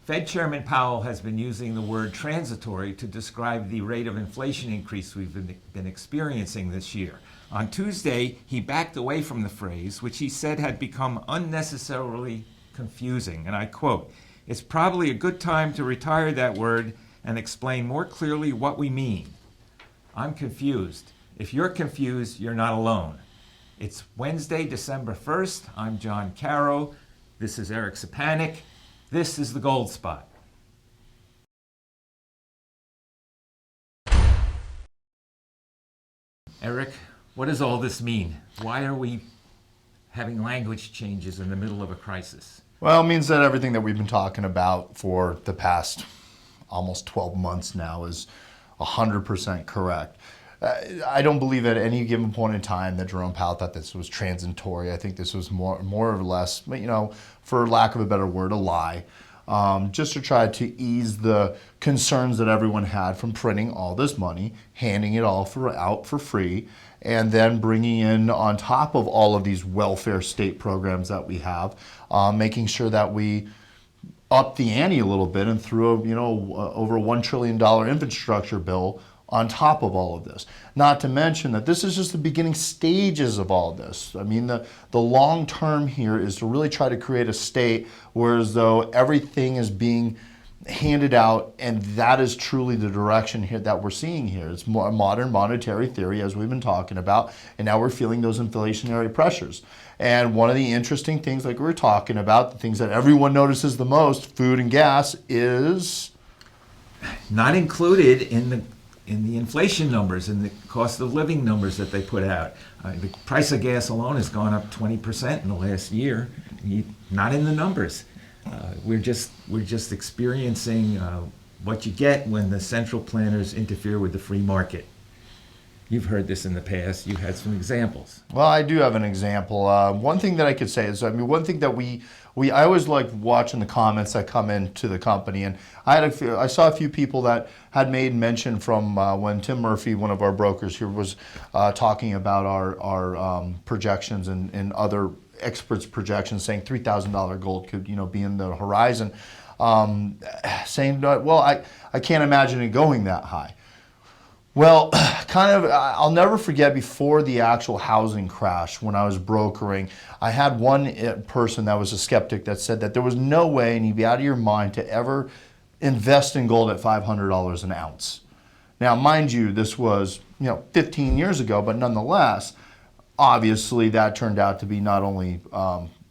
Fed Chairman Powell has been using the word transitory to describe the rate of inflation increase we've been experiencing this year. On Tuesday, he backed away from the phrase, which he said had become unnecessarily confusing. And I quote, "It's probably a good time to retire that word and explain more clearly what we mean. I'm confused. If you're confused, you're not alone." It's Wednesday, December 1st. I'm John Caro. This is Eric Sapanik. This is the Gold Spot. Eric, what does all this mean? Why are we having language changes in the middle of a crisis? Well, it means that everything that we've been talking about for the past almost 12 months now is 100% correct. I don't believe at any given point in time that Jerome Powell thought this was transitory. I think this was more or less, for lack of a better word, a lie. Just to try to ease the concerns that everyone had from printing all this money, handing it all out for free, and then bringing in on top of all of these welfare state programs that we have, making sure that we up the ante a little bit and threw over a $1 trillion infrastructure bill on top of all of this. Not to mention that this is just the beginning stages of all this. I mean, the long term here is to really try to create a state where as though everything is being handed out, and that is truly the direction here that we're seeing here. It's more modern monetary theory, as we've been talking about, and now we're feeling those inflationary pressures. And one of the interesting things, like we were talking about, the things that everyone notices the most, food and gas, is not included in the inflation numbers and the cost of living numbers that they put out. The price of gas alone has gone up 20% in the last year. Not in the numbers. We're just experiencing what you get when the central planners interfere with the free market. You've heard this in the past. You've had some examples. Well, I do have an example. One thing that I could say is, one thing that I always like watching the comments that come into the company, and I saw a few people that had made mention from when Tim Murphy, one of our brokers here, was talking about our projections and other experts' projections, saying $3,000 gold could be in the horizon, saying, well, I can't imagine it going that high. Well, I'll never forget before the actual housing crash when I was brokering, I had one person that was a skeptic that said that there was no way, and you'd be out of your mind, to ever invest in gold at $500 an ounce. Now, mind you, this was 15 years ago, but nonetheless, obviously that turned out to be not only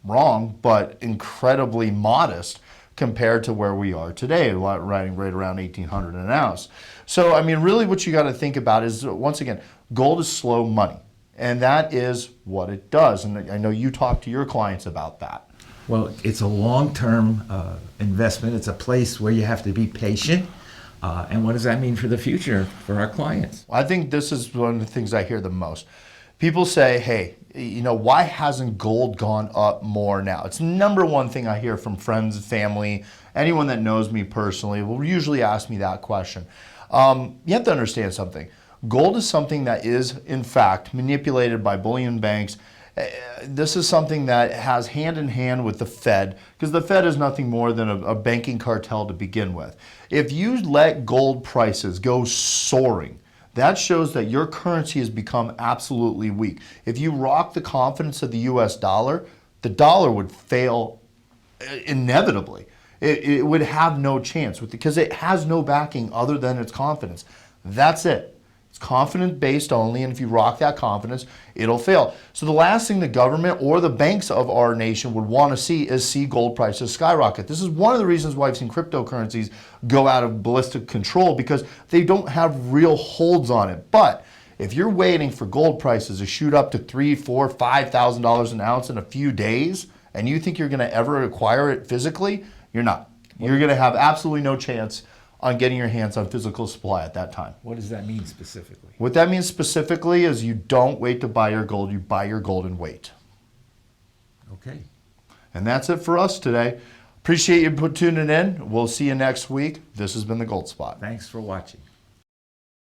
wrong, but incredibly modest compared to where we are today, right around 1,800 an ounce. So, really what you got to think about is, once again, gold is slow money, and that is what it does. And I know you talk to your clients about that. Well, it's a long-term investment. It's a place where you have to be patient. And what does that mean for the future for our clients? I think this is one of the things I hear the most. People say, hey, why hasn't gold gone up more now? It's the number one thing I hear from friends, family, anyone that knows me personally will usually ask me that question. You have to understand something. Gold is something that is, in fact, manipulated by bullion banks. This is something that has hand in hand with the Fed, because the Fed is nothing more than a banking cartel to begin with. If you let gold prices go soaring, that shows that your currency has become absolutely weak. If you rock the confidence of the US dollar, the dollar would fail inevitably. It would have no chance because it has no backing other than its confidence. That's it. It's confidence based only, and if you rock that confidence, it'll fail. So the last thing the government or the banks of our nation would want to see is gold prices skyrocket. This is one of the reasons why I've seen cryptocurrencies go out of ballistic control, because they don't have real holds on it. But if you're waiting for gold prices to shoot up to $3,000, $4,000, $5,000 an ounce in a few days, and you think you're going to ever acquire it physically, you're not. You're going to have absolutely no chance on getting your hands on physical supply at that time. What does that mean specifically? What that means specifically is you don't wait to buy your gold, you buy your gold and wait. Okay. And that's it for us today. Appreciate you tuning in. We'll see you next week. This has been the Gold Spot. Thanks for watching.